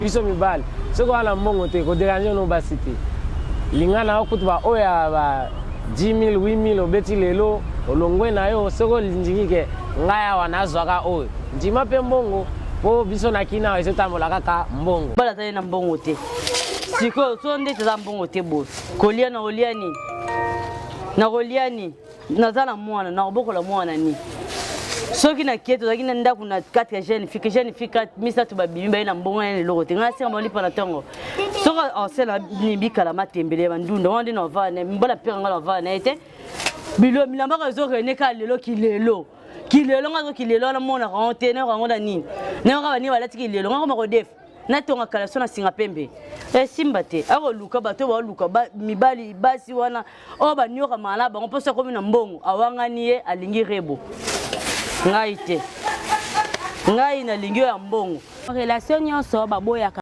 biso mibali soko ala mbongo te ko déranger no basité lingana okutuba oya ba 10 000 8 000 obeti lelo olongwe na yo soko linjikike ngaya wanazwaka oyo njima pe mbongo po biso na kina ezotambola kaka mbongo bala tane na mbongo te siko so ndete za mbongo te bo kolia na oliani na goliani nazala mwana na obokola mwana ni soki na kieto zaki na ndaku na 4 jeune fika misa to babimba na mbongo na loko te ngasi ngamba lipa na tongo soka osela ni bikala matembele bandunda wande na vana mbola pera ngala vana ete bilo milamba ka zo rene ka lelo kilelo ngazo kilelo na mona ronte na ngonda nini na ka bani balati kilelo ngako mako def na tonga kala sona singa pembe simba te ako luka bato ba luka mibali basi wana o ba nyoka mala ba ngoposa komi na mbongo awangani ye alingi rebo ngai te ngai na lingio ya mbongo relation nyonso baboya